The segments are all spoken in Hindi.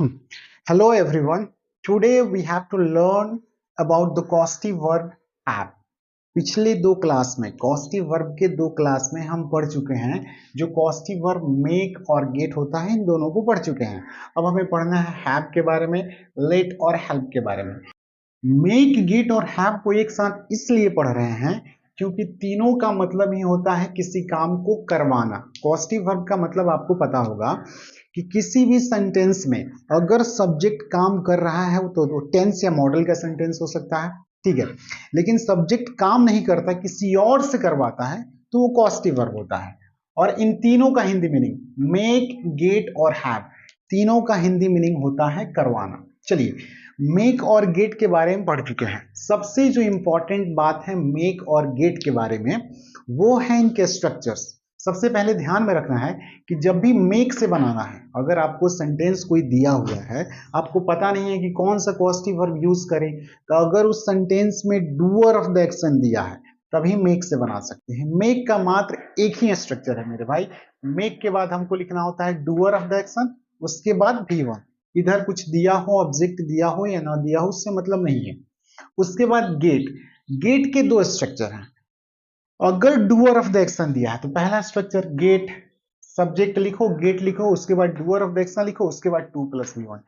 Hello everyone. Today we have to learn about the causative verb have. पिछले दो क्लास में कॉस्टिव वर्ब के दो क्लास में हम पढ़ चुके हैं। जो कॉस्टिव वर्ब मेक और गेट होता है इन दोनों को पढ़ चुके हैं। अब हमें पढ़ना है हैव के बारे में, लेट और हेल्प के बारे में। मेक गेट और हैव को एक साथ इसलिए पढ़ रहे हैं क्योंकि तीनों का मतलब ही होता है किसी काम को करवाना। कॉस्टिव वर्ब का मतलब आपको पता होगा कि किसी भी सेंटेंस में अगर सब्जेक्ट काम कर रहा है तो टेंस या मॉडल का सेंटेंस हो सकता है, ठीक है। लेकिन सब्जेक्ट काम नहीं करता, किसी और से करवाता है, तो वो कॉस्टिव वर्ब होता है। और इन तीनों का हिंदी मीनिंग मेक गेट और हैव, तीनों का हिंदी मीनिंग होता है करवाना। चलिए मेक और गेट के बारे में पढ़ चुके हैं। सबसे जो इंपॉर्टेंट बात है मेक और गेट के बारे में वो है इनके स्ट्रक्चर्स। सबसे पहले ध्यान में रखना है कि जब भी मेक से बनाना है, अगर आपको सेंटेंस कोई दिया हुआ है, आपको पता नहीं है कि कौन सा कॉस्टिव वर्ब यूज करें, तो अगर उस सेंटेंस में डूअर ऑफ द एक्शन दिया है तभी मेक से बना सकते हैं। मेक का मात्र एक ही स्ट्रक्चर है मेरे भाई। मेक के बाद हमको लिखना होता है डूअर ऑफ द एक्शन, उसके बाद V1। इधर कुछ दिया हो, ऑब्जेक्ट दिया हो या ना दिया हो, उससे मतलब नहीं है। उसके बाद गेट। गेट के दो स्ट्रक्चर हैं। अगर डूअर ऑफ द एक्शन दिया है तो पहला स्ट्रक्चर गेट, सब्जेक्ट लिखो, गेट लिखो, उसके बाद डूअर ऑफ द एक्शन लिखो, उसके बाद 2+V1।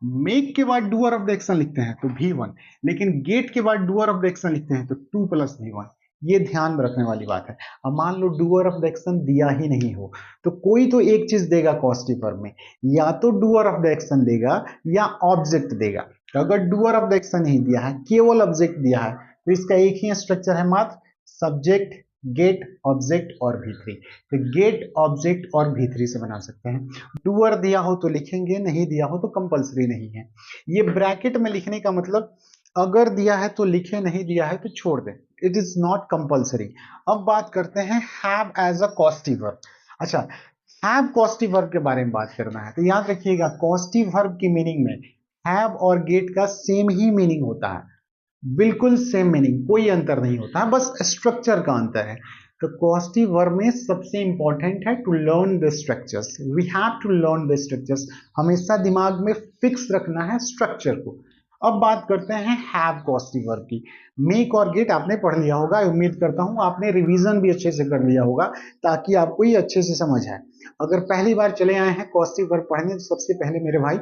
मेक के बाद डूअर ऑफ द एक्शन लिखते हैं तो V1, लेकिन गेट के बाद डूअर ऑफ द एक्शन लिखते हैं तो 2+V1। ये ध्यान में रखने वाली बात है। अब मान लो डूअर ऑफ द एक्शन दिया ही नहीं हो, तो कोई तो एक चीज देगा कॉस्टिव वर्ब में, या तो डूअर ऑफ द एक्शन देगा या ऑब्जेक्ट देगा। तो अगर डूअर ऑफ द एक्शन नहीं दिया है, केवल ऑब्जेक्ट दिया है, तो इसका एक ही स्ट्रक्चर है मात्र सब्जेक्ट, गेट, ऑब्जेक्ट और V3। तो गेट, ऑब्जेक्ट और V3 से बना सकते हैं। डूअर दिया हो तो लिखेंगे, नहीं दिया हो तो कंपलसरी नहीं है। ये ब्रैकेट में लिखने का मतलब अगर दिया है तो लिखे, नहीं दिया है तो छोड़ दें, इट इज नॉट कंपलसरी। अब बात करते हैं have as a causative verb. अच्छा, हैव कॉस्टिव वर्ब के बारे में बात करना है तो याद रखिएगा कॉस्टिव वर्ब की मीनिंग में हैव और गेट का सेम ही मीनिंग होता है, बिल्कुल सेम मीनिंग, कोई अंतर नहीं होता है, बस स्ट्रक्चर का अंतर है। तो कॉस्टिव वर्ब में सबसे इंपॉर्टेंट है to learn the structures. We have to learn the structures, हमेशा दिमाग में फिक्स रखना है स्ट्रक्चर को। अब बात करते हैं हैव कॉस्टिव वर्ब की। मेक और गेट आपने पढ़ लिया होगा, उम्मीद करता हूं आपने रिवीजन भी अच्छे से कर लिया होगा ताकि आपको ये अच्छे से समझ आए। अगर पहली बार चले आए हैं कॉस्टिव वर्ब पढ़ने, तो सबसे पहले मेरे भाई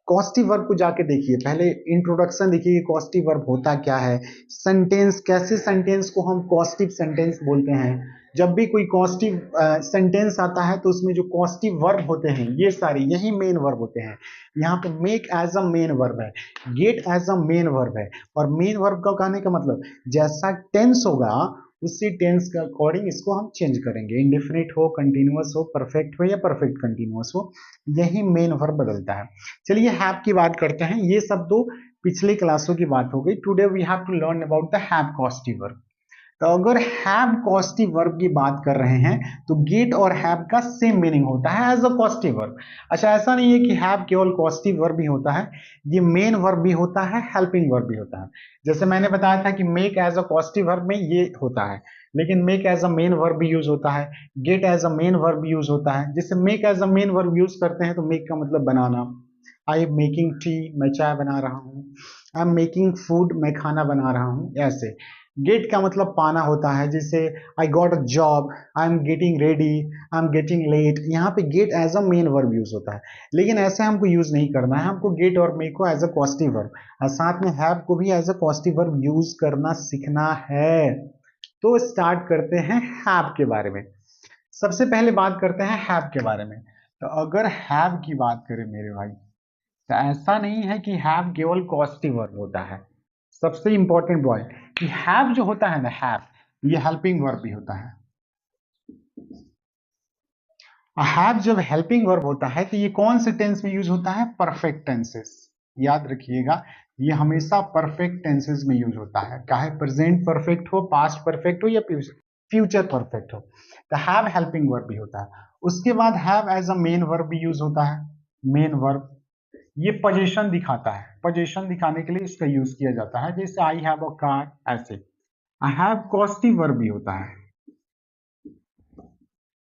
कॉस्टिव वर्ब को जाके देखिए, पहले इंट्रोडक्शन देखिए कॉस्टिव वर्ब होता क्या है, सेंटेंस, कैसे सेंटेंस को हम कॉस्टिव सेंटेंस बोलते हैं। जब भी कोई कॉस्टिव सेंटेंस आता है तो उसमें जो कॉस्टिव वर्ब होते हैं ये सारे यही मेन वर्ब होते हैं। यहाँ पे make as a main verb है, get as a main verb है। और मेन वर्ब का कहने का मतलब जैसा टेंस होगा उसी टेंस के अकॉर्डिंग इसको हम चेंज करेंगे, इंडेफिनिट हो, कंटिन्यूअस हो, परफेक्ट हो या परफेक्ट कंटिन्यूअस हो, यही मेन वर्ब बदलता है। चलिए हैव की बात करते हैं। ये सब दो पिछले क्लासों की बात हो गई। Today we have to learn about the have causative verb. तो अगर हैव कॉस्टिव वर्ब की बात कर रहे हैं तो गेट और हैव का सेम मीनिंग होता है एज अ कॉस्टिव वर्ब। अच्छा, ऐसा नहीं है कि हैव केवल कॉस्टिव वर्ब ही होता है, ये मेन वर्ब भी होता है, हेल्पिंग वर्ब भी होता है। जैसे मैंने बताया था कि make as a causative verb में ये होता है, लेकिन make as a main verb भी यूज होता है, get as a main verb भी यूज होता है। जैसे make as a main verb use करते हैं तो मेक का मतलब बनाना, आई एम मेकिंग टी, मैं चाय बना रहा हूँ, आई एम मेकिंग फूड, मैं खाना बना रहा हूँ, ऐसे। गेट का मतलब पाना होता है, जैसे I got a job, I am getting ready, I am getting late. यहाँ पे get as a main verb use होता है, लेकिन ऐसे हमको यूज नहीं करना है, हमको गेट और मेक को एज अ कॉस्टिव वर्ब और साथ में हैव को भी as a causative verb use करना सीखना है। तो स्टार्ट करते हैं हैव के बारे में। सबसे पहले बात करते हैं हैव के बारे में। तो अगर हैव की बात करें मेरे भाई, तो ऐसा नहीं है कि हैव केवल कॉस्टिव वर्ब होता है। सबसे इंपॉर्टेंट पॉइंट कि हैव जो होता है ना, हैव ये हेल्पिंग वर्ब भी होता है। हैव जब हेल्पिंग वर्ब होता है तो ये कौन से टेंस में यूज होता है? Perfect tenses. याद रखिएगा ये हमेशा परफेक्ट टेंसेस में यूज होता है, चाहे प्रेजेंट परफेक्ट हो, पास्ट परफेक्ट हो या फ्यूचर परफेक्ट हो, तो हैव हेल्पिंग वर्ब भी होता है। उसके बाद have as a main verb भी यूज होता है। मेन वर्ब ये पोजीशन दिखाता है, पोजीशन दिखाने के लिए इसका यूज किया जाता है, जैसे आई हैव अ कार, ऐसे। आई हैव कॉस्टिव वर्ब भी होता है।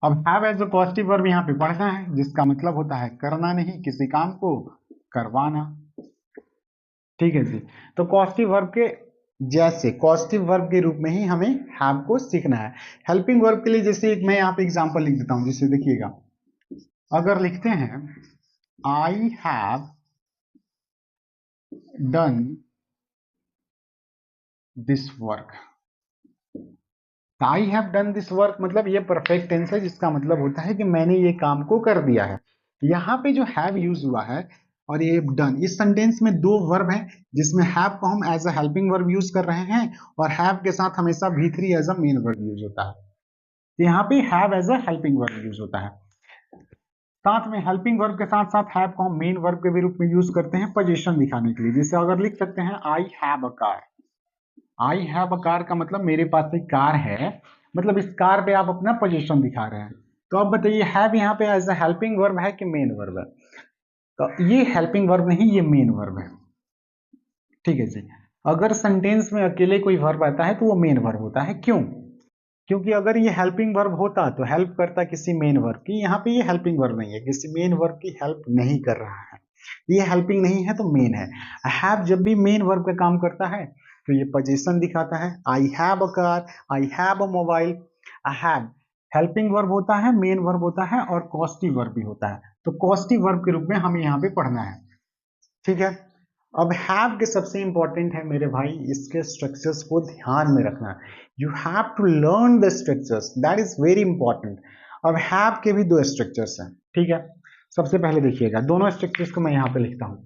अब have as a positive verb यहाँ पे पढ़ना है, जिसका मतलब होता है करना नहीं, किसी काम को करवाना। ठीक है जी। तो कॉस्टिव वर्ब के जैसे कॉस्टिव वर्ब के रूप में ही हमें हैव को सीखना है। हेल्पिंग वर्ब के लिए जैसे एक मैं यहाँ पे एग्जांपल लिख देता हूं, जिससे देखिएगा, अगर लिखते हैं I have done this work, I have done this work मतलब ये परफेक्ट टेंस है, जिसका मतलब होता है कि मैंने ये काम को कर दिया है। यहाँ पे जो हैव यूज हुआ है और ये डन, इस सेंटेंस में दो वर्ब हैं, जिसमें हैव को हम as a helping verb use कर रहे हैं और हैव के साथ हमेशा V3 as a main verb use होता है। तो यहाँ पे have as a helping verb use होता है। साथ में हेल्पिंग वर्ब के साथ साथ हैव को हम मेन वर्ब के भी रूप में यूज करते हैं पोजीशन दिखाने के लिए। जैसे अगर लिख सकते हैं आई have a car, I have a car का मतलब मेरे पास एक कार है, मतलब इस कार पे आप अपना पोजीशन दिखा रहे हैं। तो अब बताइए हैव यहाँ पे एज अ हेल्पिंग वर्ब है कि मेन वर्ब है? तो ये हेल्पिंग वर्ब नहीं, ये मेन वर्ब है। ठीक है जी। अगर सेंटेंस में अकेले कोई वर्ब आता है तो वो मेन वर्ब होता है। क्यों? क्योंकि अगर ये हेल्पिंग वर्ब होता तो हेल्प करता किसी मेन वर्ब की, यहाँ पे ये हेल्पिंग वर्ब नहीं है, किसी मेन वर्ब की हेल्प नहीं कर रहा है, ये हेल्पिंग नहीं है तो मेन है। हैव जब भी मेन वर्ब का काम करता है तो ये पोजीशन दिखाता है, I have a car, I have a mobile. Have helping verb होता है, मेन वर्ब होता है और कॉस्टिव वर्ब भी होता है। तो कॉस्टिव वर्ब के रूप में हमें यहाँ पे पढ़ना है। ठीक है। अब हैव के सबसे इंपॉर्टेंट है मेरे भाई, इसके स्ट्रक्चर्स को ध्यान में रखना। You have to learn the structures, that is very important. अब हैव के भी दो स्ट्रक्चर्स हैं। ठीक है। सबसे पहले देखिएगा, दोनों स्ट्रक्चर्स को मैं यहाँ पे लिखता हूँ।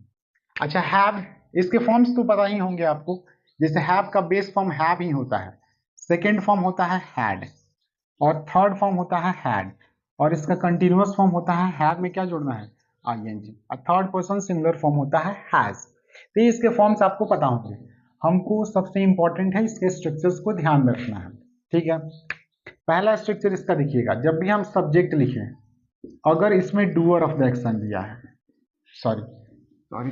अच्छा, हैव इसके फॉर्म्स तो पता ही होंगे आपको। जैसे हैव का बेस फॉर्म हैव ही होता है, सेकेंड फॉर्म होता है हैड और थर्ड फॉर्म होता है हैड, और इसका कंटिन्यूअस फॉर्म होता है हैव में क्या जोड़ना है, आईएनजी, और थर्ड पर्सन सिंगुलर फॉर्म होता है हैज। तो इसके फॉर्म्स आपको पता होंगे। हमको सबसे इंपॉर्टेंट है इसके स्ट्रक्चर्स को ध्यान में रखना है। ठीक है। पहला स्ट्रक्चर इसका देखिएगा, जब भी हम सब्जेक्ट लिखें, अगर इसमें डूअर ऑफ द एक्शन दिया है, सॉरी सॉरी,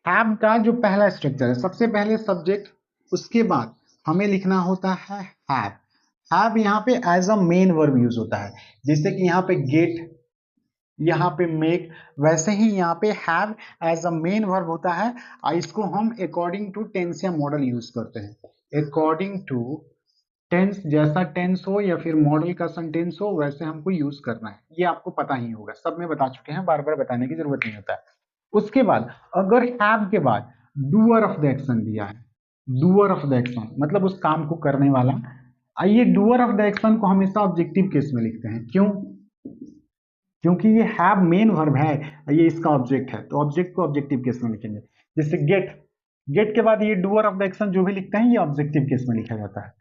हैव का जो पहला स्ट्रक्चर है, सबसे पहले सब्जेक्ट, उसके बाद हमें लिखना होता है हैव। हैव यहाँ पे as a main verb use होता है, जैसे कि यहाँ पे गेट, यहाँ पे मेक, वैसे ही यहाँ पे have as a main verb होता है। इसको हम अकॉर्डिंग टू टेंस या मॉडल यूज करते हैं। अकॉर्डिंग टू टेंस, जैसा टेंस हो या फिर मॉडल का सेंटेंस हो वैसे हमको यूज करना है। ये आपको पता ही होगा, सब में बता चुके हैं, बार बार बताने की जरूरत नहीं होता है। उसके बाद अगर हैव के बाद डूअर ऑफ द एक्शन दिया है, डूअर ऑफ द एक्शन मतलब उस काम को करने वाला, आइए डूअर ऑफ द एक्शन को हमेशा ऑब्जेक्टिव केस में लिखते हैं। क्यों? क्योंकि ये हैव मेन वर्ब है, ये इसका ऑब्जेक्ट है, तो ऑब्जेक्ट को ऑब्जेक्टिव केस में लिखेंगे। जैसे गेट, गेट के बाद ये डूअर ऑफ द एक्शन जो भी लिखते हैं ये ऑब्जेक्टिव केस में लिखा जाता है।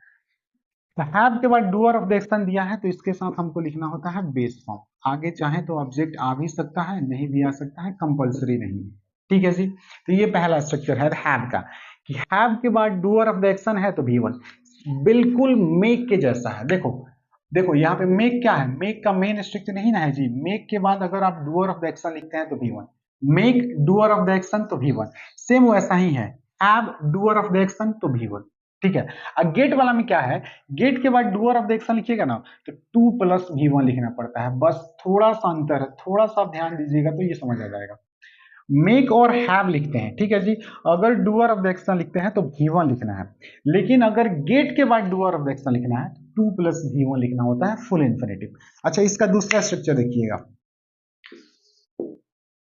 तो हैव के बाद डूअर ऑफ द एक्शन दिया है तो इसके साथ हमको लिखना होता है बेस फॉर्म। आगे चाहे तो ऑब्जेक्ट आ भी सकता है, नहीं भी आ सकता है, कंपल्सरी नहीं है। ठीक है जी। तो ये पहला स्ट्रक्चर है हैव का, कि हैव के बाद डूअर ऑफ द एक्शन है तो V1, बिल्कुल मेक के जैसा है। देखो देखो यहाँ पे मेक क्या है, मेक का मेन स्ट्रक्चर नहीं ना है जी। मेक के बाद अगर आप डूअर ऑफ द एक्शन लिखते हैं तो V1, make doer of the action तो V1, सेम वैसा ही है, have doer of the action तो V1। ठीक है। अब गेट वाला में क्या है, गेट के बाद डूअर ऑफ द एक्शन लिखिएगा ना तो 2 + V1 लिखना पड़ता है, बस थोड़ा सा अंतर है, थोड़ा सा ध्यान दीजिएगा तो ये समझ आ जाएगा। मेक और हैव लिखते हैं, ठीक है जी, अगर डूअर ऑफ द एक्शन लिखते हैं तो V1 लिखना है, लेकिन अगर गेट के बाद डूअर ऑफ द एक्शन लिखना है तो 2 + V1 लिखना होता है, फुल इन्फिनेटिव। अच्छा, इसका दूसरा स्ट्रक्चर देखिएगा,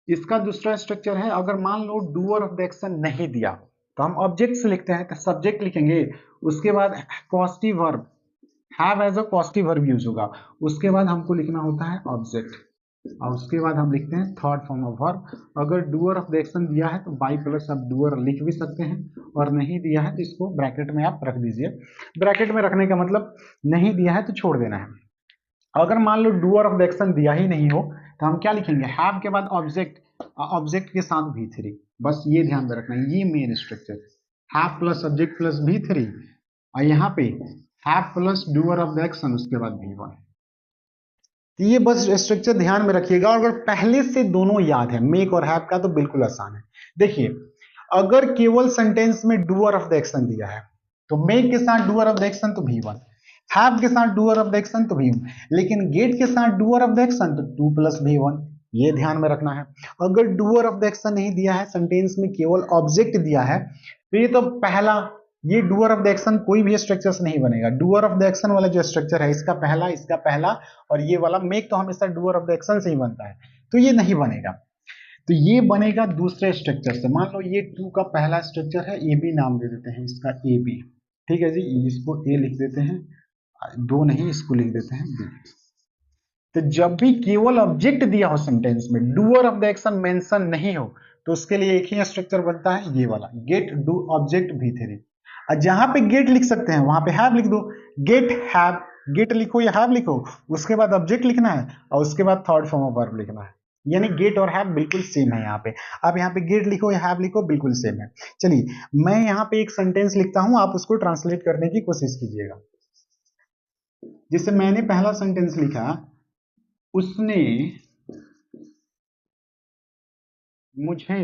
इसका दूसरा स्ट्रक्चर है, अगर मान लो डूअर ऑफ द एक्शन नहीं दिया तो हम ऑब्जेक्ट से लिखते हैं, तो सब्जेक्ट लिखेंगे, उसके बाद causative verb, have as a causative verb use होगा, उसके बाद हमको लिखना होता है ऑब्जेक्ट, और उसके बाद हम लिखते हैं थर्ड फॉर्म ऑफ वर्ब। अगर डूअर ऑफ द एक्शन दिया है तो बाई प्लस आप डूअर लिख भी सकते हैं, और नहीं दिया है तो इसको ब्रैकेट में आप रख दीजिए। ब्रैकेट में रखने का मतलब नहीं दिया है तो छोड़ देना है। अगर मान लो डूअर ऑफ द एक्शन दिया ही नहीं हो तो हम क्या लिखेंगे, हैव के बाद ऑब्जेक्ट, ऑब्जेक्ट के साथ V3, बस ये ध्यान में रखना है, ये main structure, have plus object plus V3, और यहाँ पे have plus doer of the action उसके बाद V1। ये बस स्ट्रक्चर ध्यान में रखिएगा, और अगर पहले से दोनों याद है मेक और हैव का तो बिल्कुल आसान है। देखिए, अगर केवल सेंटेंस में डूअर ऑफ द एक्शन दिया है तो मेक के साथ डूअर ऑफ द एक्शन तो V1, हैव के साथ डूअर ऑफ द एक्शन तो V1, लेकिन गेट के साथ डूअर ऑफ द एक्शन तो 2 + V1। ये ध्यान में रखना है। अगर डूअर ऑफ द एक्शन नहीं दिया है, सेंटेंस में केवल ऑब्जेक्ट दिया है, तो ये तो पहला, ये डूअर ऑफ द एक्शन कोई भी स्ट्रक्चर से नहीं बनेगा। डूअर ऑफ द एक्शन वाला जो स्ट्रक्चर है, इसका पहला और ये वाला मेक तो हमेशा डूअर ऑफ द एक्शन से ही बनता है, तो ये नहीं बनेगा। तो ये बनेगा दूसरे स्ट्रक्चर से। मान लो ये टू का पहला स्ट्रक्चर है, ए बी नाम दे देते हैं इसका, ए बी, ठीक है जी, इसको ए लिख देते हैं, दो नहीं, इसको लिख देते हैं बी। तो जब भी केवल ऑब्जेक्ट दिया हो सेंटेंस में, doer of the action mention नहीं हो, तो उसके लिए एक ही स्ट्रक्चर बनता है, ये वाला, गेट डू ऑब्जेक्ट V3। और जहां पे गेट लिख सकते हैं वहां पे हैव लिख दो, गेट हैव, गेट लिखो या हैव लिखो, उसके बाद ऑब्जेक्ट लिखना है और उसके बाद थर्ड फॉर्म ऑफ वर्ब लिखना है। यानी गेट और हैव बिल्कुल सेम है यहाँ पे। आप यहाँ पे गेट लिखो या हैव लिखो, बिल्कुल सेम है। चलिए मैं यहाँ पे एक सेंटेंस लिखता हूं, आप उसको ट्रांसलेट करने की कोशिश कीजिएगा। जैसे मैंने पहला सेंटेंस लिखा, उसने मुझे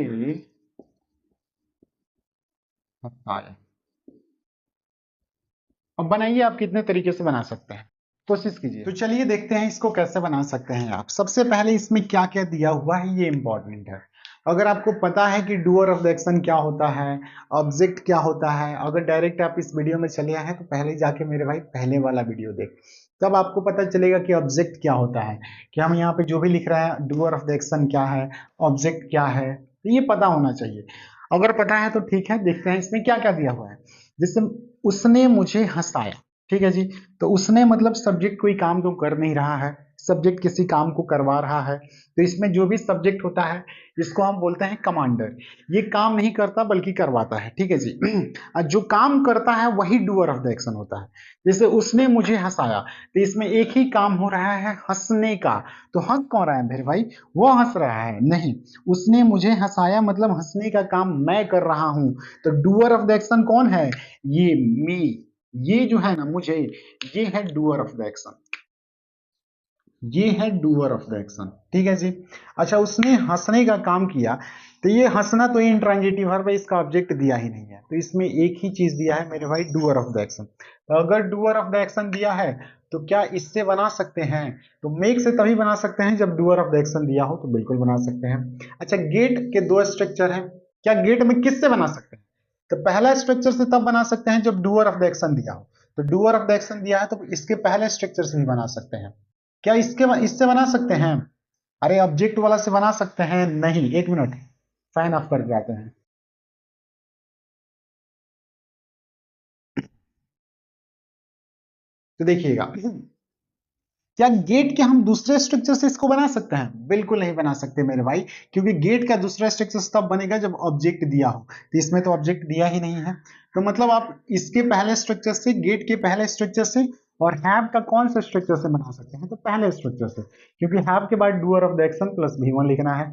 हंसाया। अब बनाइए, आप कितने तरीके से बना सकते हैं, कोशिश कीजिए। तो चलिए देखते हैं इसको कैसे बना सकते हैं आप। सबसे पहले इसमें क्या क्या दिया हुआ है ये इंपॉर्टेंट है। अगर आपको पता है कि डूअर ऑफ द एक्शन क्या होता है, ऑब्जेक्ट क्या होता है, अगर डायरेक्ट आप इस वीडियो में चले आए हैं तो पहले जाके मेरे भाई पहले वाला वीडियो देख, तब आपको पता चलेगा कि ऑब्जेक्ट क्या होता है, कि हम यहाँ पे जो भी लिख रहे हैं डूअर ऑफ द एक्शन क्या है, ऑब्जेक्ट क्या है, तो ये पता होना चाहिए। अगर पता है तो ठीक है, देखते हैं इसमें क्या क्या दिया हुआ है। जैसे उसने मुझे हंसाया, ठीक है जी, तो उसने मतलब सब्जेक्ट कोई काम तो कर नहीं रहा है, सब्जेक्ट किसी काम को करवा रहा है, तो इसमें जो भी सब्जेक्ट होता है इसको हम बोलते हैं कमांडर। ये काम नहीं करता बल्कि करवाता है, ठीक है जी। जो काम करता है वही डूअर ऑफ द एक्शन होता है। जैसे उसने मुझे हंसाया, तो इसमें एक ही काम हो रहा है, हंसने का। तो हंस कौन रहा है मेरे भाई, वो हंस रहा है नहीं, उसने मुझे हंसाया मतलब हंसने का काम मैं कर रहा हूं। तो डूअर ऑफ द एक्शन कौन है, ये मी, ये जो है ना मुझे, ये है डूअर ऑफ द एक्शन, ये है डूअर ऑफ द एक्शन, ठीक है जी। अच्छा उसने हंसने का काम किया, तो ये हंसना तो इंट्रांजिटिव वर्ब है, इसका ऑब्जेक्ट दिया ही नहीं है, तो इसमें एक ही चीज दिया है मेरे भाई, डूअर ऑफ द एक्शन। तो अगर डूअर ऑफ द एक्शन दिया है तो क्या इससे बना सकते हैं, तो मेक से तभी बना सकते हैं जब डूअर ऑफ द एक्शन दिया हो, तो बिल्कुल बना सकते हैं। अच्छा गेट के दो स्ट्रक्चर हैं, क्या गेट में किससे बना सकते हैं, तो पहला स्ट्रक्चर से तब बना सकते हैं जब डूअर ऑफ द एक्शन दिया हो। तो डूअर ऑफ द एक्शन दिया है तो इसके पहले स्ट्रक्चर से ही बना सकते हैं। क्या इससे बना सकते हैं, अरे ऑब्जेक्ट वाला से बना सकते हैं नहीं, एक मिनट, फैन ऑफ कर जाते हैं। तो देखिएगा, क्या गेट के हम दूसरे स्ट्रक्चर से इसको बना सकते हैं, बिल्कुल नहीं बना सकते मेरे भाई, क्योंकि गेट का दूसरा स्ट्रक्चर तब बनेगा जब ऑब्जेक्ट दिया हो, तो इसमें तो ऑब्जेक्ट दिया ही नहीं है। तो मतलब आप इसके पहले स्ट्रक्चर से, गेट के पहले स्ट्रक्चर से, और हैव का कौन सा स्ट्रक्चर से बना सकते हैं, तो पहले स्ट्रक्चर से, क्योंकि हैव के बाद doer of the action plus V1 लिखना है।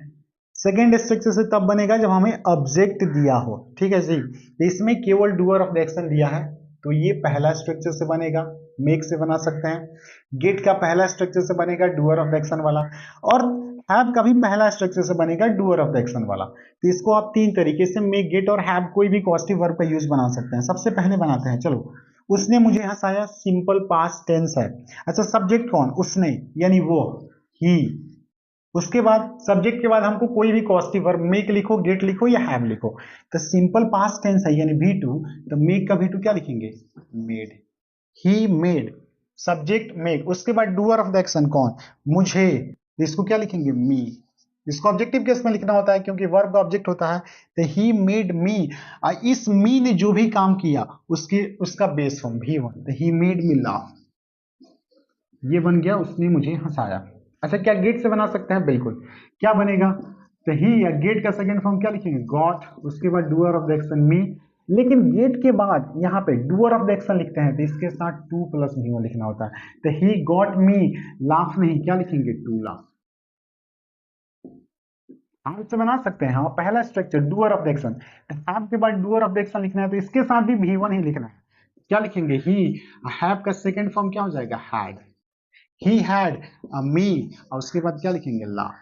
सेकेंड स्ट्रक्चर से तब बनेगा जब हमें ऑब्जेक्ट दिया हो, ठीक है जी। तो इसमें केवल डूअर ऑफ द एक्शन दिया है, तो ये पहला स्ट्रक्चर से बनेगा, मेक से बना सकते हैं। गेट का पहला स्ट्रक्चर से बनेगा डूअर ऑफ द एक्शन वाला, और हैव का भी पहला स्ट्रक्चर से बनेगा डूअर ऑफ द एक्शन वाला। तो इसको आप तीन तरीके से मेक, गेट और हैव कोई भी कॉस्टिव वर्ब का यूज बना सकते हैं। सबसे पहले बनाते हैं, चलो उसने मुझे हंसाया, सिंपल पास्ट टेंस है। अच्छा सब्जेक्ट कौन, उसने यानी वो, ही। उसके बाद सब्जेक्ट के बाद हमको कोई भी कॉस्टिव वर्ब, मेक लिखो, गेट लिखो या हैव लिखो, तो सिंपल पास्ट टेंस है यानी V2, तो मेक का V2 क्या लिखेंगे, made, he made, subject make. उसके बाद डूअर ऑफ द एक्शन कौन, मुझे, इसको क्या लिखेंगे, मी। इसको ऑब्जेक्टिव केस में लिखना होता है क्योंकि वर्ब का ऑब्जेक्ट होता है, तो ही मेड मी। इस मी ने जो भी काम किया उसका बेस फॉर्म V1, तो ही मेड मी लाफ, ये बन गया उसने मुझे हंसाया। अच्छा क्या गेट से बना सकते हैं, बिल्कुल। क्या बनेगा, तो ही या गेट का सेकंड फॉर्म क्या लिखेंगे, गॉट, उसके बाद डूअर ऑफ द एक्शन मी। लेकिन गेट के बाद यहाँ पे डूअर ऑफ द एक्शन लिखते हैं तो इसके साथ 2 + V1 लिखना होता है, तो ही गॉट मी लाफ नहीं, क्या लिखेंगे, टू लाफ। हम इससे बना सकते हैं, हाँ पहला structure doer of the action, have के बाद डूअर ऑफ द एक्शन लिखना है तो इसके साथ भी V1 ही लिखना है, क्या लिखेंगे, ही। हैव का सेकंड फॉर्म क्या हो जाएगा, हैड, ही हैड मी, और उसके बाद क्या लिखेंगे, लाफ।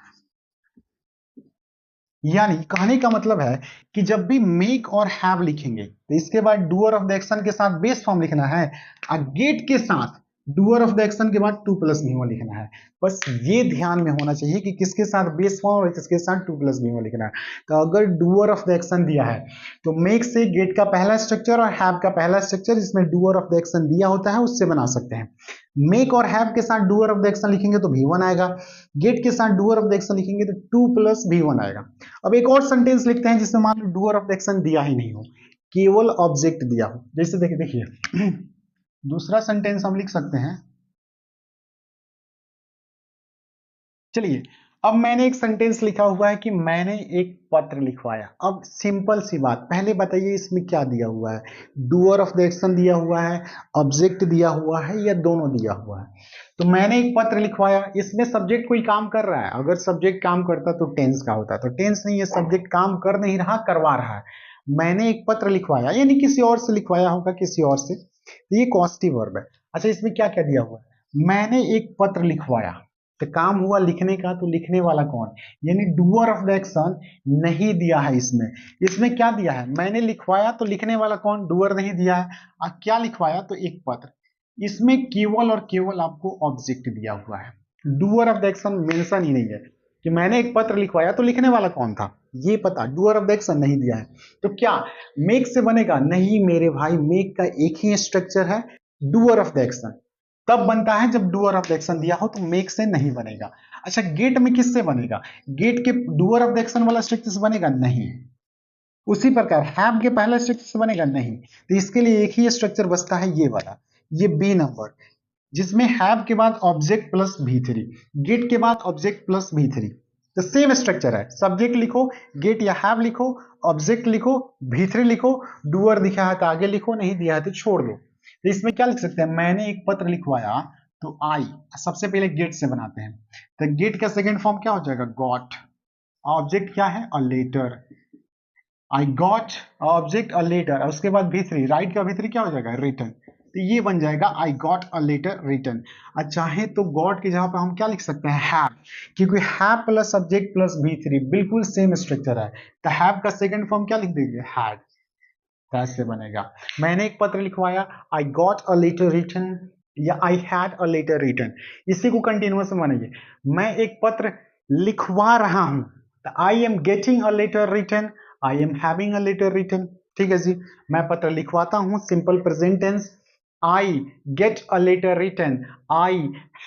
यानी कहने का मतलब है कि जब भी मेक और हैव लिखेंगे तो इसके बाद डूअर ऑफ द एक्शन के साथ बेस फॉर्म लिखना है, और गेट के साथ डूअर ऑफ द एक्शन के बाद टू प्लस भी लिखना है। बस ये ध्यान में होना चाहिए कि किसके साथ बेस फॉर्म और किसके साथ टू प्लस भी लिखना है। तो अगर डूअर ऑफ द एक्शन दिया है तो मेक से गेट का पहला स्ट्रक्चर और हैव का पहला स्ट्रक्चर जिसमें डूअर ऑफ द एक्शन दिया होता है उससे बना सकते हैं। मेक और हैव के साथ डूअर ऑफ द एक्शन लिखेंगे तो V1 आएगा, गेट के साथ डूअर ऑफ द एक्शन लिखेंगे तो टू प्लस V1 आएगा। अब एक और सेंटेंस लिखते हैं जिसमें मान लो डूअर ऑफ द एक्शन दिया ही नहीं हो, केवल ऑब्जेक्ट दिया हो। जैसे देखिए दूसरा सेंटेंस हम लिख सकते हैं। चलिए, अब मैंने एक सेंटेंस लिखा हुआ है कि मैंने एक पत्र लिखवाया। अब सिंपल सी बात, पहले बताइए इसमें क्या दिया हुआ है, डूअर ऑफ द एक्शन दिया हुआ है, ऑब्जेक्ट दिया हुआ है, या दोनों दिया हुआ है। तो मैंने एक पत्र लिखवाया, इसमें सब्जेक्ट कोई काम कर रहा है। अगर सब्जेक्ट काम करता तो टेंस का होता, तो टेंस नहीं है, सब्जेक्ट काम कर नहीं रहा, करवा रहा है। मैंने एक पत्र लिखवाया यानी किसी और से लिखवाया होगा, किसी और से, तो ये कॉस्टिव वर्ब है। अच्छा, इसमें क्या क्या दिया हुआ है, मैंने एक पत्र लिखवाया, तो काम हुआ लिखने का, तो लिखने वाला कौन, यानी डूअर ऑफ द एक्शन नहीं दिया है इसमें। इसमें क्या दिया है, मैंने लिखवाया, तो लिखने वाला कौन, डूअर नहीं दिया है। क्या लिखवाया, तो एक पत्र। इसमें केवल और केवल आपको ऑब्जेक्ट दिया हुआ है, doer of the action mention ही नहीं है कि मैंने एक पत्र लिखवाया तो लिखने वाला कौन था, ये पता, डूअर ऑफ द एक्शन नहीं दिया है। तो क्या मेक से बनेगा, नहीं मेरे भाई, मेक का एक ही स्ट्रक्चर है, डूअर ऑफ द एक्शन, तब बनता है जब डूअर ऑफ द एक्शन दिया हो, तो मेक से नहीं बनेगा। अच्छा, गेट में किससे बनेगा, गेट के डूअर ऑफ द एक्शन वाला स्ट्रक्चर से बनेगा, नहीं। उसी प्रकार हैव के पहला स्ट्रक्चर से बनेगा, नहीं। तो इसके लिए एक ही स्ट्रक्चर बचता है, ये वाला, ये बी नंबर, जिसमें हैव के बाद ऑब्जेक्ट प्लस V3, गेट के बाद ऑब्जेक्ट प्लस V3। तो सेम स्ट्रक्चर है, सब्जेक्ट लिखो, गेट या हैव लिखो, ऑब्जेक्ट लिखो, V3 लिखो, डूअर दिखा है तो आगे लिखो, नहीं दिया है तो छोड़ दो। तो इसमें क्या लिख सकते हैं, मैंने एक पत्र लिखवाया, तो आई सबसे पहले गेट से बनाते हैं, तो गेट का सेकेंड फॉर्म क्या हो जाएगा, गॉट, ऑब्जेक्ट क्या है, a letter, I got object a letter, उसके बाद V3, राइट का V3 क्या हो जाएगा, रिटर्न। तो ये बन जाएगा I got a letter return. चाहे तो गॉट की जगह पर हम क्या लिख सकते हैं, हैव, क्योंकि have plus subject plus V3 बिल्कुल सेम स्ट्रक्चर है, तो हैव का सेकंड फॉर्म क्या लिख देंगे, हैड, कैसे बनेगा, मैंने एक पत्र लिखवाया, I got a letter written, या I had a letter written. इसी को कंटिन्यूअस में बनाइए, मैं एक पत्र लिखवा रहा हूं, तो I am getting a letter written, I am having a letter written. ठीक है जी, मैं पत्र लिखवाता हूं, simple present tense, I get a letter written, I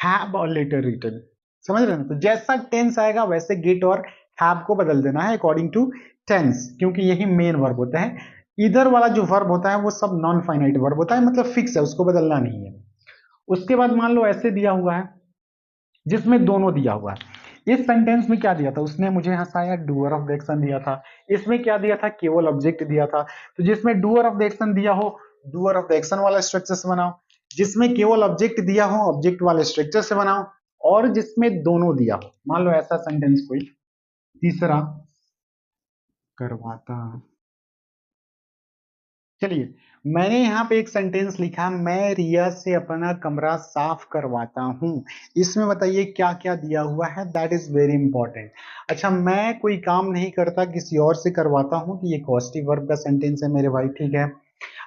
have a letter written. समझ रहे हैं ना, तो जैसा टेंस आएगा वैसे गेट और हैव को बदल देना है अकॉर्डिंग टू टेंस, क्योंकि यही मेन वर्ब होता है। इधर वाला जो वर्ब होता है वो सब नॉन फाइनाइट वर्ब होता है, मतलब फिक्स है, उसको बदलना नहीं है। उसके बाद मान लो ऐसे दिया हुआ है जिसमें दोनों दिया हुआ है। इस सेंटेंस में क्या दिया था, उसने मुझे हंसाया, डूअर ऑफ द एक्शन दिया था। इसमें क्या दिया था, केवल ऑब्जेक्ट दिया था। तो जिसमें डूअर ऑफ द एक्शन दिया हो, डूअर ऑफ द एक्शन वाला स्ट्रक्चर से बनाओ, जिसमें केवल ऑब्जेक्ट दिया हो, ऑब्जेक्ट वाले स्ट्रक्चर से बनाओ, और जिसमें दोनों दिया हो, मान लो ऐसा सेंटेंस कोई तीसरा करवाता। चलिए, मैंने यहाँ पे एक सेंटेंस लिखा, मैं रिया से अपना कमरा साफ करवाता हूँ। इसमें बताइए क्या क्या दिया हुआ है, दैट इज वेरी इंपॉर्टेंट। अच्छा, मैं कोई काम नहीं करता, किसी और से करवाता हूँ, तो ये कॉस्टिव वर्ब का सेंटेंस है मेरे भाई, ठीक है।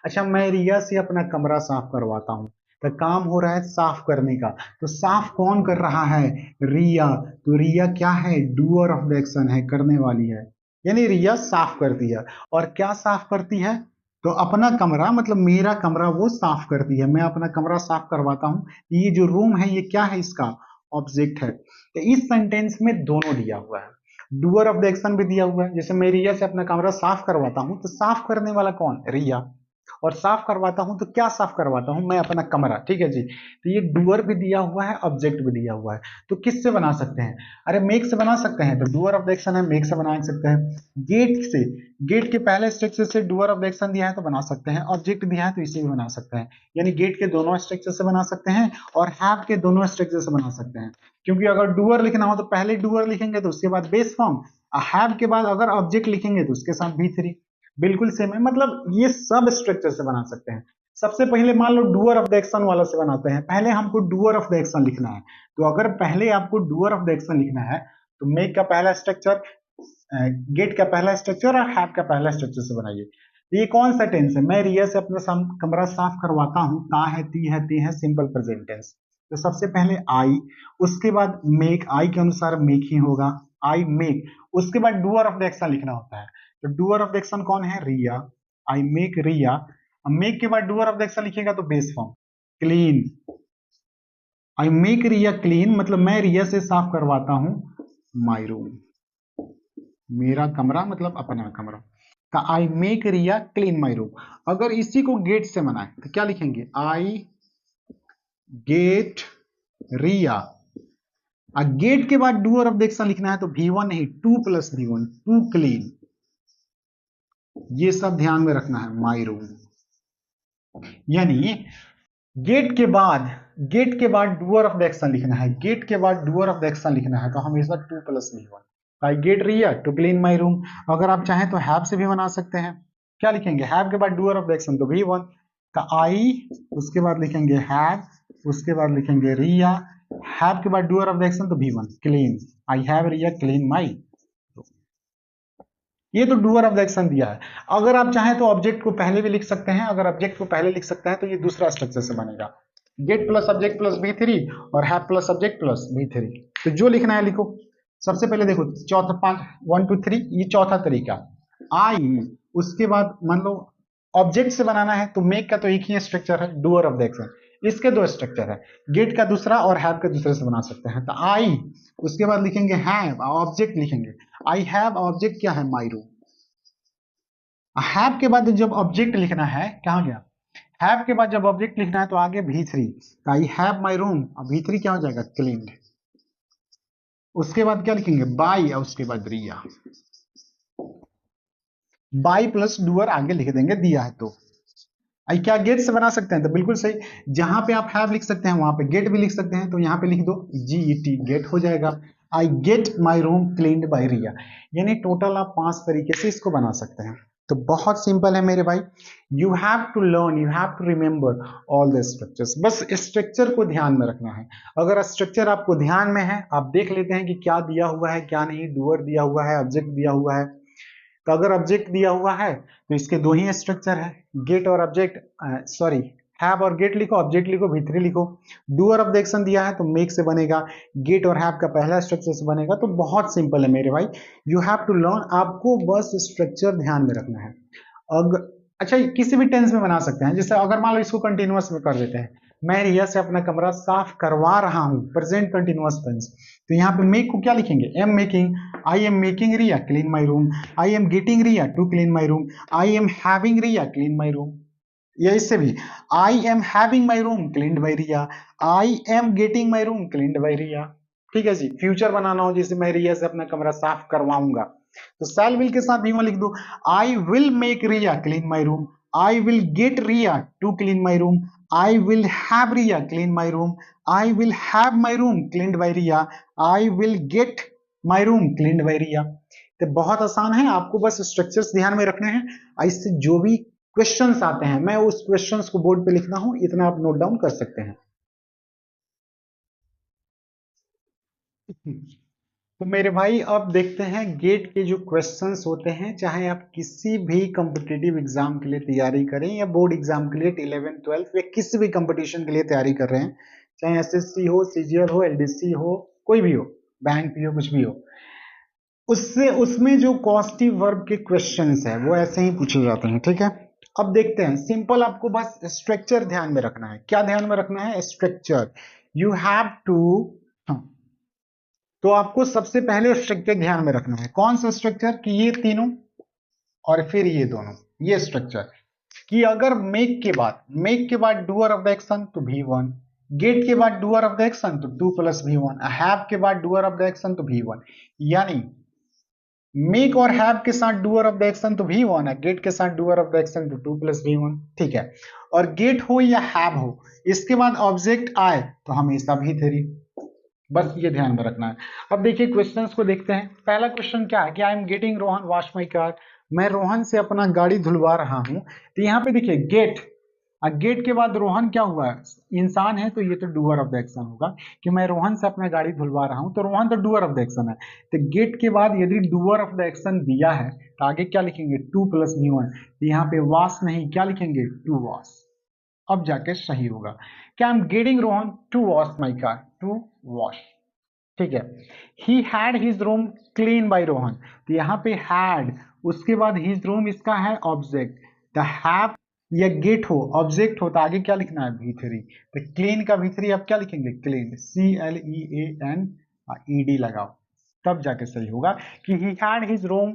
अच्छा, मैं रिया से अपना कमरा साफ करवाता हूँ, तो काम हो रहा है साफ करने का, तो साफ कौन कर रहा है, रिया। तो रिया क्या है, डूअर ऑफ द एक्शन है, करने वाली है, यानी रिया साफ करती है। और क्या साफ करती है, तो अपना कमरा, मतलब मेरा कमरा वो साफ करती है, मैं अपना कमरा साफ करवाता हूँ। ये जो रूम है ये क्या है, इसका ऑब्जेक्ट है। तो इस सेंटेंस में दोनों दिया हुआ है, डूअर ऑफ द एक्शन भी दिया हुआ है, जैसे मैं रिया से अपना कमरा साफ करवाता हूँ, तो साफ करने वाला कौन, रिया, और साफ करवाता हूं तो क्या साफ करवाता हूं, मैं अपना कमरा, ठीक है जी। तो ये डूअर भी दिया हुआ है, ऑब्जेक्ट भी दिया हुआ है। तो किससे बना सकते हैं, अरे मेक से बना सकते हैं, तो डूअर ऑफ द एक्शन है, मेक से बना सकते हैं। गेट से, गेट के पहले स्ट्रक्चर से डूअर ऑफ द एक्शन दिया है तो बना सकते हैं, ऑब्जेक्ट दिया है तो इसे भी बना सकते हैं, यानी गेट के दोनों स्ट्रक्चर से बना सकते हैं और हैव के दोनों स्ट्रक्चर से बना सकते हैं। क्योंकि अगर डूअर लिखना हो तो पहले डूअर लिखेंगे तो उसके बाद बेस फॉर्म, हैव के बाद अगर ऑब्जेक्ट लिखेंगे तो उसके साथ V3, बिल्कुल सेम है, मतलब ये सब स्ट्रक्चर से बना सकते हैं। सबसे पहले मान लो डूअर ऑफ द एक्शन वाला से बनाते हैं, पहले हमको डूअर ऑफ द एक्शन लिखना है। तो अगर पहले आपको डूअर ऑफ द एक्शन लिखना है तो मेक का पहला स्ट्रक्चर, गेट का पहला स्ट्रक्चर और हैव का पहला स्ट्रक्चर से बनाइए। ये कौन सा टेंस है? मैं रिया से अपना कमरा साफ करवाता हूँ। ता है, ती है, ते है, सिंपल प्रेजेंट टेंस। तो सबसे पहले आई, उसके बाद मेक, आई के अनुसार मेक ही होगा, आई मेक। उसके बाद डूअर ऑफ द एक्शन लिखना होता है। तो डूअर ऑफ द एक्शन कौन है? रिया। आई मेक रिया। मेक के बाद डूअर ऑफ द एक्शन लिखेगा तो base form clean. I make Riya clean, मतलब मैं रिया से साफ करवाता हूं माई रूम, मेरा कमरा मतलब अपना कमरा। का I make Riya clean my room. अगर इसी को गेट से बनाए तो क्या लिखेंगे? आई गेट रिया। गेट के बाद डूअर ऑफ द एक्शन लिखना है तो V1 नहीं, 2 + V1, टू क्लीन। ये सब ध्यान में रखना है, माई रूम। यानी गेट के बाद डूअर ऑफ द एक्शन लिखना है, गेट के बाद डूअर ऑफ द एक्शन लिखना है तो हमेशा 2 + V1। I get Riya to clean my room. अगर आप चाहें तो हैव से भी बना सकते हैं। क्या लिखेंगे? हैव के बाद डूअर ऑफ द एक्शन तो V1 का आई, उसके बाद लिखेंगे हैव, उसके बाद लिखेंगे रिया, हैव के बाद डूअर ऑफ द एक्शन तो V1 clean. I have Riya clean my. ये तो डूअर ऑफ द एक्शन दिया है। अगर आप चाहें तो ऑब्जेक्ट को पहले भी लिख सकते हैं। अगर ऑब्जेक्ट को पहले लिख सकते हैं तो ये दूसरा स्ट्रक्चर से बनेगा, gate plus subject plus V3 और have plus subject plus V3। तो जो लिखना है लिखो। सबसे पहले देखो, चौथा 5 1 2 3, ये चौथा तरीका। आई, उसके बाद मान लो ऑब्जेक्ट से बनाना है तो मेक का तो एक ही स्ट्रक्चर है, डूअर ऑफ द एक्शन। इसके दो स्ट्रक्चर है, गेट का दूसरा और हैव का दूसरे से बना सकते हैं। तो आई, उसके बाद लिखेंगे हैव, ऑब्जेक्ट लिखेंगे आई हैव, ऑब्जेक्ट क्या है? My room. हैव के बाद जब ऑब्जेक्ट लिखना है, कहां गया? हैव के बाद जब ऑब्जेक्ट लिखना है तो आगे V3, I have my room, V3 क्या हो जाएगा? क्लीन्ड। उसके बाद क्या लिखेंगे? बाई, और उसके बाद रिया। बाई प्लस डूअर आगे लिख देंगे, दिया है तो। आई क्या गेट से बना सकते हैं? तो बिल्कुल सही, जहां पे आप हैव लिख सकते हैं वहां पे गेट भी लिख सकते हैं, तो यहां पे लिख दो GET, गेट हो जाएगा। I get my room cleaned by Riya. यानी टोटल आप 5 तरीके से इसको बना सकते हैं। तो बहुत सिंपल है मेरे भाई। You have to learn, you have to remember all the structures. बस स्ट्रक्चर को ध्यान में रखना है। अगर स्ट्रक्चर आपको ध्यान में है, आप देख लेते हैं कि क्या दिया हुआ है क्या नहीं, डूअर दिया हुआ है, ऑब्जेक्ट दिया हुआ है। तो अगर ऑब्जेक्ट दिया हुआ है तो इसके दो ही स्ट्रक्चर है, गेट और ऑब्जेक्ट, सॉरी हैव और गेट लिखो, ऑब्जेक्ट लिखो, V3 लिखो। डूअर ऑफ द एक्शन दिया है तो मेक से बनेगा, गेट और हैव का पहला स्ट्रक्चर से बनेगा। तो बहुत सिंपल है मेरे भाई, यू हैव टू लर्न, आपको बस स्ट्रक्चर ध्यान में रखना है। अगर अच्छा, किसी भी टेंस में बना सकते हैं। जैसे अगर मान लो इसको कंटिन्यूअस में कर देते हैं, मैं रिया से अपना कमरा साफ करवा रहा हूं, प्रेजेंट कंटिन्यूअस टेंस। तो यहाँ पे मेक को क्या लिखेंगे? Am making, I am making Riya clean my room, I am getting Riya to clean my room, I am having Riya clean my room. या इससे भी, I am having my room cleaned by Riya, I am getting my room cleaned by Riya. ठीक है जी। फ्यूचर बनाना हो, जैसे मैं रिया से अपना कमरा साफ करवाऊंगा, तो शैल विल के साथ V1 लिख दो। I will make Riya clean my room, I will get Riya to clean my room, I will have Riya clean my room, I will have my room cleaned by Riya, I will get my room cleaned by Riya. तो बहुत आसान है, आपको बस स्ट्रक्चर्स ध्यान में रखने हैं। इससे जो भी क्वेश्चंस आते हैं, मैं उस क्वेश्चंस को बोर्ड पे लिखना हूं, इतना आप नोट डाउन कर सकते हैं। तो मेरे भाई अब देखते हैं गेट के जो क्वेश्चंस होते हैं, चाहे आप किसी भी कॉम्पिटिटिव एग्जाम के लिए तैयारी करें या बोर्ड एग्जाम के लिए 11th 12th या किसी भी कंपटीशन के लिए तैयारी कर रहे हैं, चाहे SSC हो, CGL हो, LDC हो, कोई भी हो, बैंक भी हो, कुछ भी हो, उससे उसमें जो कॉस्टिव वर्ब के क्वेश्चंस है वो ऐसे ही पूछे जाते हैं। ठीक है, अब देखते हैं। सिंपल, आपको बस स्ट्रक्चर ध्यान में रखना है। क्या ध्यान में रखना है? स्ट्रक्चर। यू हैव टू, तो आपको सबसे पहले स्ट्रक्चर ध्यान में रखना है। कौन सा स्ट्रक्चर? कि ये तीनों और फिर ये दोनों, ये स्ट्रक्चर। कि अगर मेक के बाद डूअर ऑफ द एक्शन तो V1, गेट के बाद डूअर ऑफ द एक्शन तो 2 + V1, हैव के बाद डूअर ऑफ द एक्शन तो V1। यानी मेक और हैव के साथ डूअर ऑफ द एक्शन तो V1 है, गेट के साथ डूअर ऑफ द एक्शन तो 2 + V1। ठीक है, और गेट हो या हैव हो, इसके बाद ऑब्जेक्ट आए तो हमेशा V3। बस ये ध्यान में रखना है। अब देखिए क्वेश्चंस को देखते हैं। पहला क्वेश्चन क्या है कि आई am getting Rohan wash my car, मैं रोहन से अपना गाड़ी धुलवा रहा हूं। तो यहाँ पे देखिए गेट, गेट के बाद रोहन क्या हुआ, इंसान है तो ये तो डूअर ऑफ द एक्शन होगा कि मैं रोहन से अपना गाड़ी धुलवा रहा हूं, तो रोहन तो डूअर ऑफ द एक्शन है। तो गेट के बाद यदि डूअर ऑफ द एक्शन दिया है तो आगे क्या लिखेंगे, टू प्लस V1। यहाँ पे वॉश नहीं, क्या लिखेंगे, टू वॉश। अब जाके सही होगा। क्या I am getting Rohan to wash my car, to wash. ठीक है। He had his room clean by Rohan, तो यहाँ पे हैड, उसके बाद हिज रूम इसका है ऑब्जेक्ट, द हैव या गेट हो ऑब्जेक्ट हो तो आगे क्या लिखना है, V3। तो क्लीन का V3 आप क्या लिखेंगे, क्लीन, CLEAN लगाओ, तब जाके सही होगा कि he had his room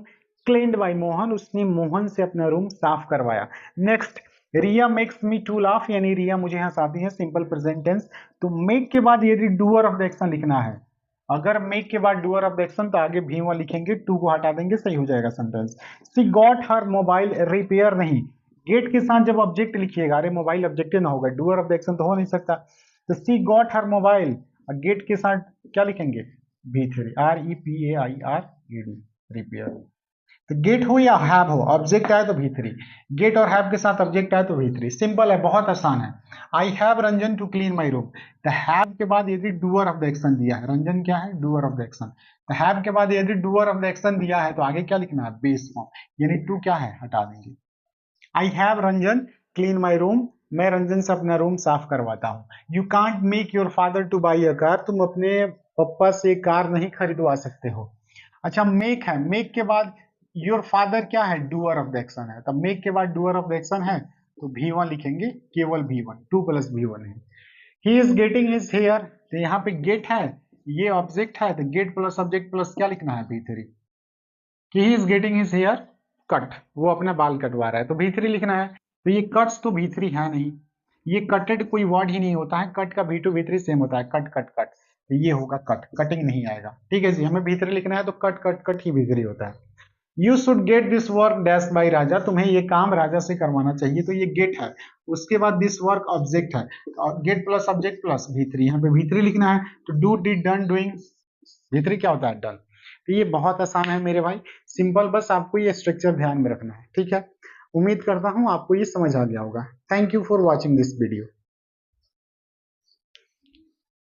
cleaned by Mohan, उसने मोहन से अपना रूम साफ करवाया। Next, Riya makes me to laugh, यानी रिया मुझे हंसाती है, सिंपल प्रेजेंट टेंस। तो मेक के बाद यदि डूअर ऑफ द एक्शन लिखना है, अगर मेक के बाद डूअर ऑफ द एक्शन तो आगे V1 लिखेंगे, टू को हटा देंगे, सही हो जाएगा सेंटेंस। सी गॉट हर मोबाइल रिपेयर नहीं, गेट के साथ जब ऑब्जेक्ट लिखिएगा, अरे मोबाइल ऑब्जेक्ट ना होगा, डूअर ऑफ द एक्शन तो हो नहीं सकता। तो सी गॉट हर मोबाइल, गेट के साथ क्या लिखेंगे, V3, REPAIRED, रिपेयर। तो गेट हो या हैव हो, ऑब्जेक्ट आए तो V3, गेट और हैव के साथ ऑब्जेक्ट आए तो V3, सिंपल है, बहुत आसान है। I have Ranjan to clean my room, तो हैव के बाद यदि डूअर ऑफ द एक्शन दिया है, रंजन क्या है, डूअर ऑफ द एक्शन, तो हैव के बाद यदि डूअर ऑफ द एक्शन दिया है तो आगे क्या लिखना है, बेस फॉर्म, यानी टू क्या है, हटा देंगे। आई have Ranjan clean my room, मैं रंजन से अपना रूम साफ करवाता हूँ। You can't make your father two by a car, तुम अपने पप्पा से कार नहीं खरीदवा सकते हो। अच्छा, मेक है, मेक के बाद योर फादर क्या है, डूअर ऑफ द एक्शन है, तब मेक के बाद डूअर ऑफ द एक्शन है तो V1 लिखेंगे, केवल V1, टू प्लस V1 है। He is getting his hair, तो यहाँ पे गेट है, ये ऑब्जेक्ट है, तो गेट प्लस ऑब्जेक्ट प्लस क्या लिखना है, V3, कि he is getting his hair cut, वो अपना बाल कटवा रहा है, तो V3 लिखना है। तो ये कट्स तो V3 है नहीं, ये कटेड कोई वर्ड ही नहीं होता है, कट का V2 V3 सेम होता है, कट कट कट, तो ये होगा कट, कटिंग नहीं आएगा। ठीक है जी, हमें V3 लिखना है तो कट कट कट ही V3 होता है। You should get this work dash by Raja, तुम्हें ये काम राजा से करवाना चाहिए, तो ये गेट है, उसके बाद दिस वर्क ऑब्जेक्ट है, gate plus object plus V3, यहाँ पे V3 लिखना है, तो do did done doing, V3 क्या होता है, डन। तो ये बहुत आसान है मेरे भाई, सिंपल, बस आपको ये स्ट्रक्चर ध्यान में रखना है। ठीक है, उम्मीद करता हूँ आपको ये समझ आ गया होगा। Thank you for watching this video.